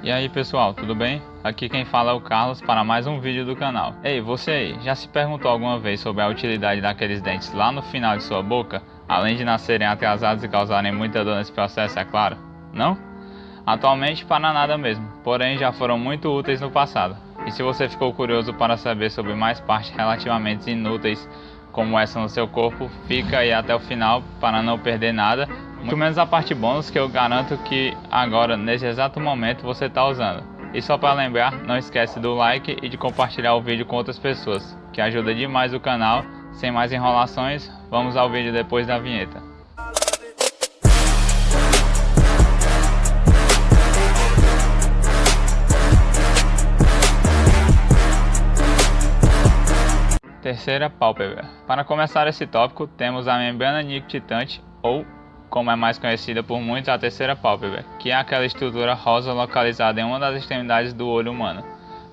E aí pessoal, tudo bem? Aqui quem fala é o Carlos para mais um vídeo do canal. Ei, você aí, já se perguntou alguma vez sobre a utilidade daqueles dentes lá no final de sua boca? Além de nascerem atrasados e causarem muita dor nesse processo, é claro? Não? Atualmente para nada mesmo, porém já foram muito úteis no passado. E se você ficou curioso para saber sobre mais partes relativamente inúteis como essa no seu corpo, fica aí até o final para não perder nada, muito menos a parte bônus que eu garanto que agora, nesse exato momento, você está usando. E só para lembrar, não esquece do like e de compartilhar o vídeo com outras pessoas, que ajuda demais o canal. Sem mais enrolações, vamos ao vídeo depois da vinheta. Terceira pálpebra. Para começar esse tópico, temos a membrana nictitante, ou, como é mais conhecida por muitos, a terceira pálpebra, que é aquela estrutura rosa localizada em uma das extremidades do olho humano,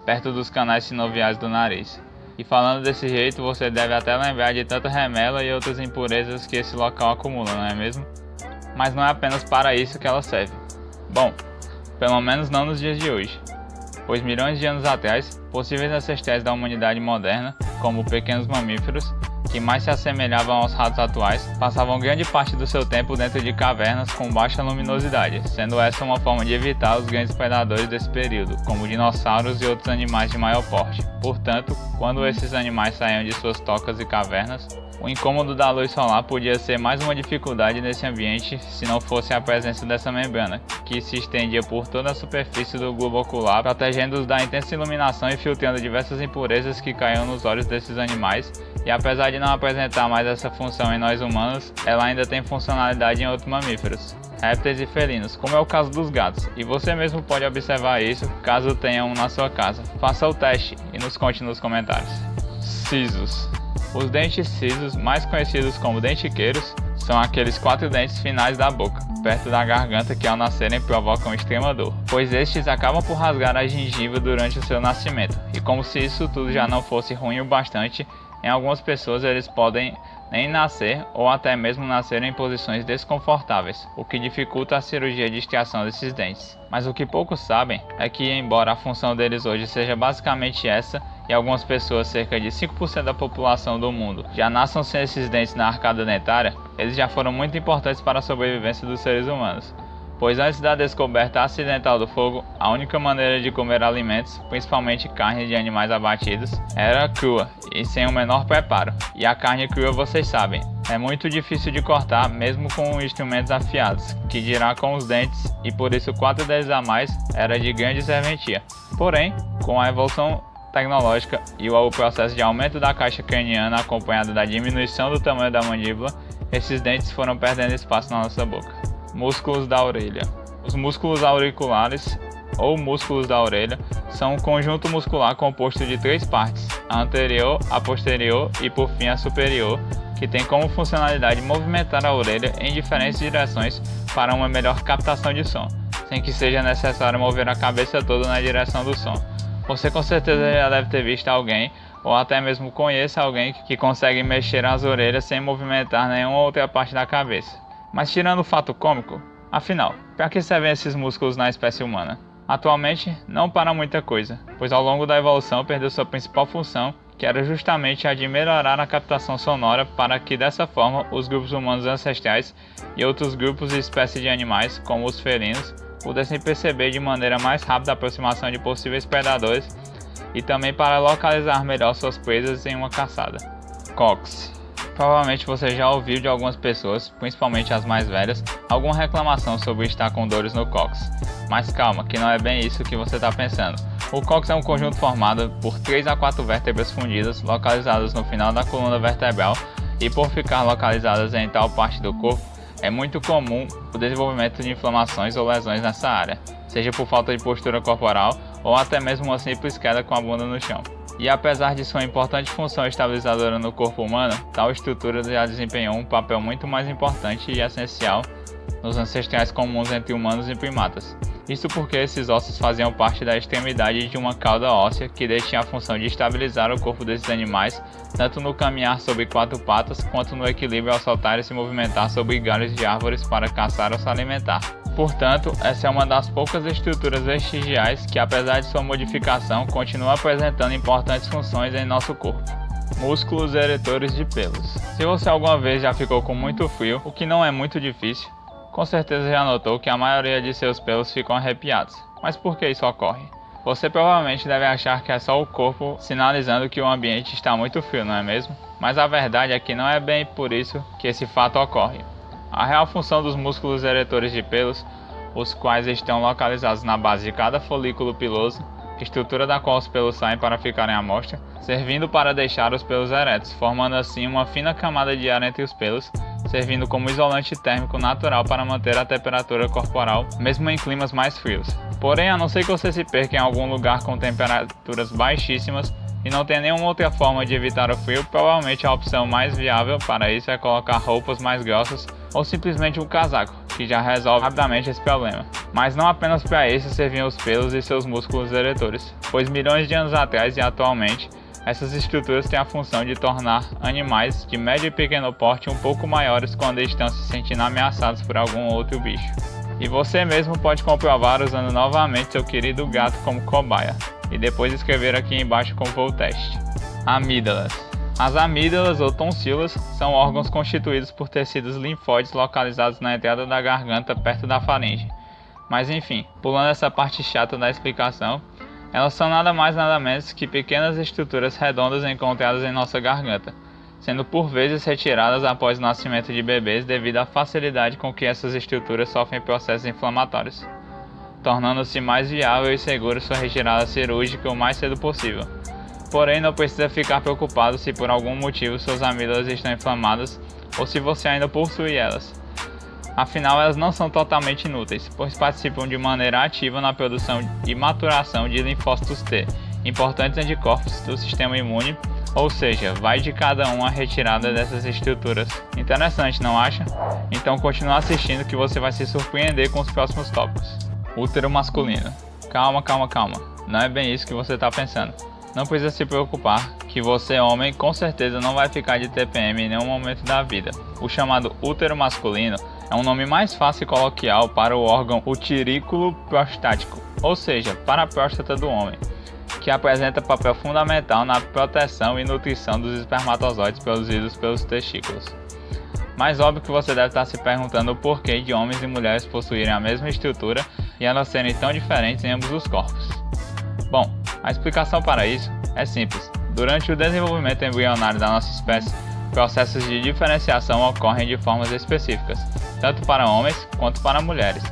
perto dos canais sinoviais do nariz. E falando desse jeito, você deve até lembrar de tanta remela e outras impurezas que esse local acumula, não é mesmo? Mas não é apenas para isso que ela serve. Bom, pelo menos não nos dias de hoje, pois milhões de anos atrás, possíveis ancestrais da humanidade moderna, como pequenos mamíferos, que mais se assemelhavam aos ratos atuais, passavam grande parte do seu tempo dentro de cavernas com baixa luminosidade, sendo essa uma forma de evitar os grandes predadores desse período, como dinossauros e outros animais de maior porte. Portanto, quando esses animais saíam de suas tocas e cavernas, o incômodo da luz solar podia ser mais uma dificuldade nesse ambiente se não fosse a presença dessa membrana, que se estendia por toda a superfície do globo ocular, protegendo-os da intensa iluminação e filtrando diversas impurezas que caíam nos olhos desses animais. E apesar de não apresentar mais essa função em nós humanos, ela ainda tem funcionalidade em outros mamíferos, répteis e felinos, como é o caso dos gatos, e você mesmo pode observar isso caso tenha um na sua casa. Faça o teste e nos conte nos comentários. Sisos. Os dentes cisos, mais conhecidos como dentiqueiros, são aqueles 4 dentes finais da boca, perto da garganta, que ao nascerem provocam extrema dor, pois estes acabam por rasgar a gengiva durante o seu nascimento, e como se isso tudo já não fosse ruim o bastante, em algumas pessoas eles podem nem nascer ou até mesmo nascer em posições desconfortáveis, o que dificulta a cirurgia de extração desses dentes. Mas o que poucos sabem é que, embora a função deles hoje seja basicamente essa, e algumas pessoas, cerca de 5% da população do mundo, já nasçam sem esses dentes na arcada dentária, eles já foram muito importantes para a sobrevivência dos seres humanos. Pois antes da descoberta acidental do fogo, a única maneira de comer alimentos, principalmente carne de animais abatidos, era crua e sem o menor preparo. E a carne crua, vocês sabem, é muito difícil de cortar mesmo com instrumentos afiados, que dirá com os dentes, e por isso 4 deles a mais era de grande serventia. Porém, com a evolução tecnológica e o processo de aumento da caixa craniana acompanhado da diminuição do tamanho da mandíbula, esses dentes foram perdendo espaço na nossa boca. Músculos da orelha. Os músculos auriculares, ou músculos da orelha, são um conjunto muscular composto de 3 partes, a anterior, a posterior e por fim a superior, que tem como funcionalidade movimentar a orelha em diferentes direções para uma melhor captação de som, sem que seja necessário mover a cabeça toda na direção do som. Você com certeza já deve ter visto alguém, ou até mesmo conheça alguém que consegue mexer as orelhas sem movimentar nenhuma outra parte da cabeça. Mas tirando o fato cômico, afinal, para que servem esses músculos na espécie humana? Atualmente, não para muita coisa, pois ao longo da evolução perdeu sua principal função, que era justamente a de melhorar a captação sonora para que dessa forma os grupos humanos ancestrais e outros grupos e espécies de animais, como os felinos, pudessem perceber de maneira mais rápida a aproximação de possíveis predadores e também para localizar melhor suas presas em uma caçada. Cóccix. Provavelmente você já ouviu de algumas pessoas, principalmente as mais velhas, alguma reclamação sobre estar com dores no cóccix. Mas calma, que não é bem isso que você está pensando. O cóccix é um conjunto formado por 3 a 4 vértebras fundidas, localizadas no final da coluna vertebral, e por ficar localizadas em tal parte do corpo, é muito comum o desenvolvimento de inflamações ou lesões nessa área, seja por falta de postura corporal ou até mesmo uma simples queda com a bunda no chão. E apesar de sua importante função estabilizadora no corpo humano, tal estrutura já desempenhou um papel muito mais importante e essencial nos ancestrais comuns entre humanos e primatas. Isso porque esses ossos faziam parte da extremidade de uma cauda óssea que detinha a função de estabilizar o corpo desses animais, tanto no caminhar sobre 4 patas, quanto no equilíbrio ao saltar e se movimentar sobre galhos de árvores para caçar ou se alimentar. Portanto, essa é uma das poucas estruturas vestigiais que, apesar de sua modificação, continua apresentando importantes funções em nosso corpo. Músculos eretores de pelos. Se você alguma vez já ficou com muito frio, o que não é muito difícil, com certeza já notou que a maioria de seus pelos ficam arrepiados. Mas por que isso ocorre? Você provavelmente deve achar que é só o corpo sinalizando que o ambiente está muito frio, não é mesmo? Mas a verdade é que não é bem por isso que esse fato ocorre. A real função dos músculos eretores de pelos, os quais estão localizados na base de cada folículo piloso, estrutura da qual os pelos saem para ficarem à mostra, servindo para deixar os pelos eretos, formando assim uma fina camada de ar entre os pelos, servindo como isolante térmico natural para manter a temperatura corporal, mesmo em climas mais frios. Porém, a não ser que você se perca em algum lugar com temperaturas baixíssimas e não tenha nenhuma outra forma de evitar o frio, provavelmente a opção mais viável para isso é colocar roupas mais grossas ou simplesmente um casaco, que já resolve rapidamente esse problema. Mas não apenas para isso serviam os pelos e seus músculos eretores, pois milhões de anos atrás e atualmente, essas estruturas têm a função de tornar animais de médio e pequeno porte um pouco maiores quando estão se sentindo ameaçados por algum outro bicho. E você mesmo pode comprovar usando novamente seu querido gato como cobaia, e depois escrever aqui embaixo como foi o teste. Amígdalas. As amígdalas ou tonsilas são órgãos constituídos por tecidos linfóides localizados na entrada da garganta perto da faringe. Mas enfim, pulando essa parte chata da explicação, elas são nada mais nada menos que pequenas estruturas redondas encontradas em nossa garganta, sendo por vezes retiradas após o nascimento de bebês devido à facilidade com que essas estruturas sofrem processos inflamatórios, tornando-se mais viável e seguro sua retirada cirúrgica o mais cedo possível. Porém, não precisa ficar preocupado se por algum motivo suas amígdalas estão inflamadas ou se você ainda possui elas. Afinal, elas não são totalmente inúteis, pois participam de maneira ativa na produção e maturação de linfócitos T, importantes anticorpos do sistema imune, ou seja, vai de cada um a retirada dessas estruturas. Interessante, não acha? Então continue assistindo que você vai se surpreender com os próximos tópicos. Útero masculino. Calma. Não é bem isso que você está pensando. Não precisa se preocupar, que você, homem, com certeza não vai ficar de TPM em nenhum momento da vida. O chamado útero masculino é um nome mais fácil e coloquial para o órgão uterículo prostático, ou seja, para a próstata do homem, que apresenta papel fundamental na proteção e nutrição dos espermatozoides produzidos pelos testículos. Mas óbvio que você deve estar se perguntando o porquê de homens e mulheres possuírem a mesma estrutura e elas serem tão diferentes em ambos os corpos. Bom, a explicação para isso é simples. Durante o desenvolvimento embrionário da nossa espécie, processos de diferenciação ocorrem de formas específicas, tanto para homens quanto para mulheres,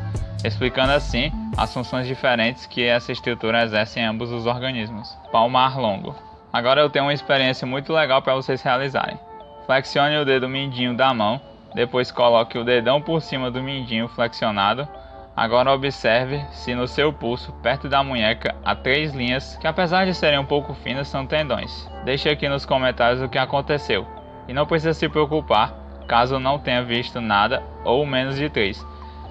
explicando assim as funções diferentes que essa estrutura exerce em ambos os organismos. Palmar longo. Agora eu tenho uma experiência muito legal para vocês realizarem. Flexione o dedo mindinho da mão, depois coloque o dedão por cima do mindinho flexionado. Agora observe se no seu pulso, perto da munheca, há 3 linhas que, apesar de serem um pouco finas, são tendões. Deixe aqui nos comentários o que aconteceu. E não precisa se preocupar caso não tenha visto nada ou menos de 3.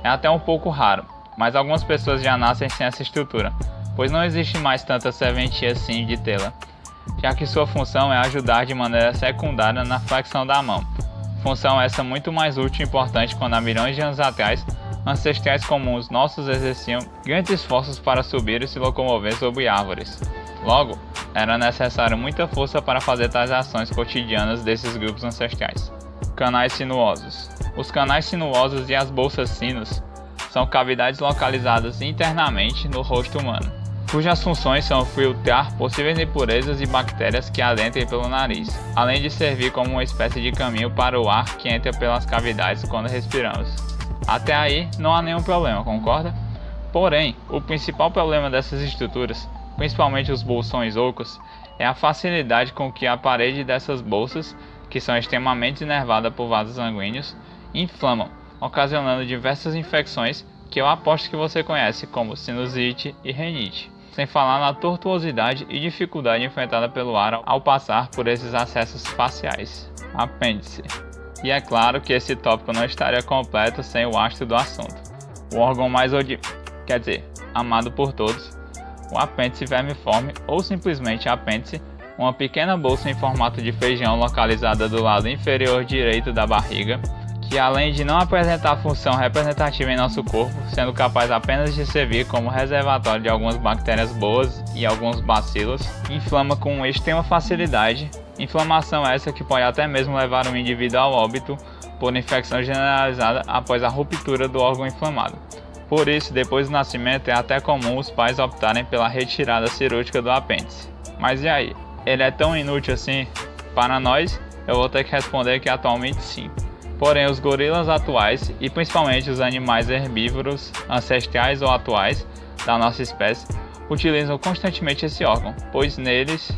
É até um pouco raro, mas algumas pessoas já nascem sem essa estrutura, pois não existe mais tanta serventia assim de tê-la, já que sua função é ajudar de maneira secundária na flexão da mão. Função essa muito mais útil e importante quando há milhões de anos atrás, ancestrais comuns nossos exerciam grandes esforços para subir e se locomover sobre árvores. Logo, era necessário muita força para fazer tais ações cotidianas desses grupos ancestrais. Canais sinuosos. Os canais sinuosos e as bolsas sinos são cavidades localizadas internamente no rosto humano, cujas funções são filtrar possíveis impurezas e bactérias que adentrem pelo nariz, além de servir como uma espécie de caminho para o ar que entra pelas cavidades quando respiramos. Até aí não há nenhum problema, concorda? Porém, o principal problema dessas estruturas, principalmente os bolsões ocos, é a facilidade com que a parede dessas bolsas, que são extremamente inervadas por vasos sanguíneos, inflamam, ocasionando diversas infecções que eu aposto que você conhece, como sinusite e rinite, sem falar na tortuosidade e dificuldade enfrentada pelo ar ao passar por esses acessos faciais. Apêndice. E é claro que esse tópico não estaria completo sem o astro do assunto, o órgão mais quer dizer, amado por todos, o apêndice vermiforme ou simplesmente apêndice, uma pequena bolsa em formato de feijão localizada do lado inferior direito da barriga, que além de não apresentar função representativa em nosso corpo, sendo capaz apenas de servir como reservatório de algumas bactérias boas e alguns bacilos, inflama com extrema facilidade, inflamação essa que pode até mesmo levar um indivíduo ao óbito por infecção generalizada após a ruptura do órgão inflamado. Por isso, depois do nascimento é até comum os pais optarem pela retirada cirúrgica do apêndice. Mas e aí? Ele é tão inútil assim? Para nós, eu vou ter que responder que atualmente sim. Porém, os gorilas atuais, e principalmente os animais herbívoros ancestrais ou atuais da nossa espécie, utilizam constantemente esse órgão, pois neles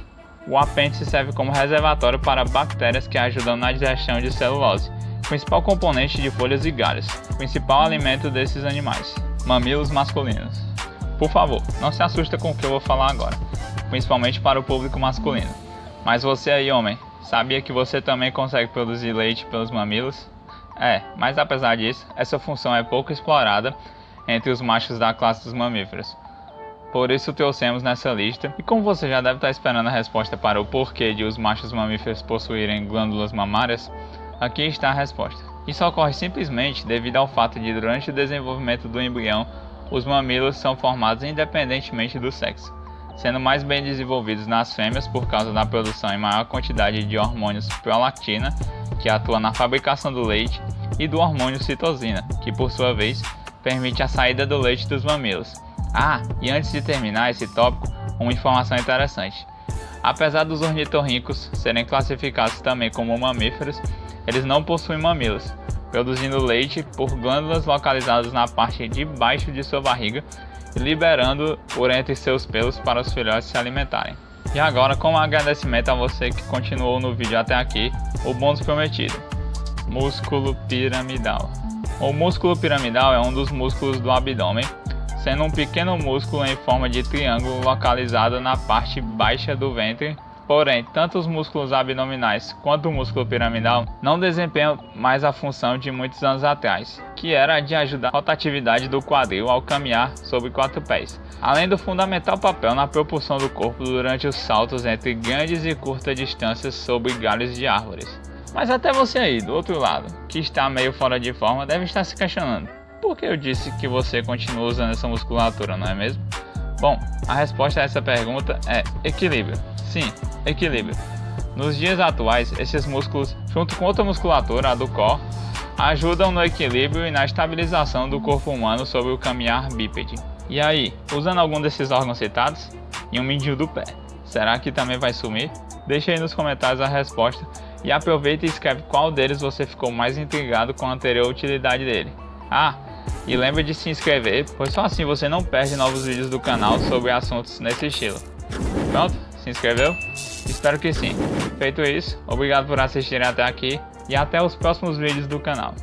o apêndice serve como reservatório para bactérias que ajudam na digestão de celulose, principal componente de folhas e galhos, principal alimento desses animais. Mamilos masculinos. Por favor, não se assusta com o que eu vou falar agora, principalmente para o público masculino. Mas você aí, homem, sabia que você também consegue produzir leite pelos mamilos? Mas apesar disso, essa função é pouco explorada entre os machos da classe dos mamíferos. Por isso trouxemos nessa lista, e como você já deve estar esperando a resposta para o porquê de os machos mamíferos possuírem glândulas mamárias, aqui está a resposta. Isso ocorre simplesmente devido ao fato de durante o desenvolvimento do embrião, os mamilos são formados independentemente do sexo, sendo mais bem desenvolvidos nas fêmeas por causa da produção em maior quantidade de hormônios prolactina, que atua na fabricação do leite, e do hormônio citosina, que por sua vez permite a saída do leite dos mamilos. E antes de terminar esse tópico, uma informação interessante. Apesar dos ornitorrincos serem classificados também como mamíferos, eles não possuem mamilos, produzindo leite por glândulas localizadas na parte de baixo de sua barriga e liberando por entre seus pelos para os filhotes se alimentarem. E agora, como agradecimento a você que continuou no vídeo até aqui, o bônus prometido: músculo piramidal. O músculo piramidal é um dos músculos do abdômen, sendo um pequeno músculo em forma de triângulo localizado na parte baixa do ventre. Porém, tanto os músculos abdominais quanto o músculo piramidal não desempenham mais a função de muitos anos atrás, que era a de ajudar a rotatividade do quadril ao caminhar sobre 4 pés, além do fundamental papel na propulsão do corpo durante os saltos entre grandes e curtas distâncias sobre galhos de árvores. Mas até você aí, do outro lado, que está meio fora de forma, deve estar se questionando: por que eu disse que você continua usando essa musculatura, não é mesmo? Bom, a resposta a essa pergunta é equilíbrio. Sim, equilíbrio. Nos dias atuais, esses músculos, junto com outra musculatura, a do core, ajudam no equilíbrio e na estabilização do corpo humano sobre o caminhar bípede. E aí, usando algum desses órgãos citados? E um mindinho do pé, será que também vai sumir? Deixa aí nos comentários a resposta e aproveita e escreve qual deles você ficou mais intrigado com a anterior utilidade dele. E lembra de se inscrever, pois só assim você não perde novos vídeos do canal sobre assuntos nesse estilo. Pronto? Se inscreveu? Espero que sim. Feito isso, obrigado por assistirem até aqui e até os próximos vídeos do canal.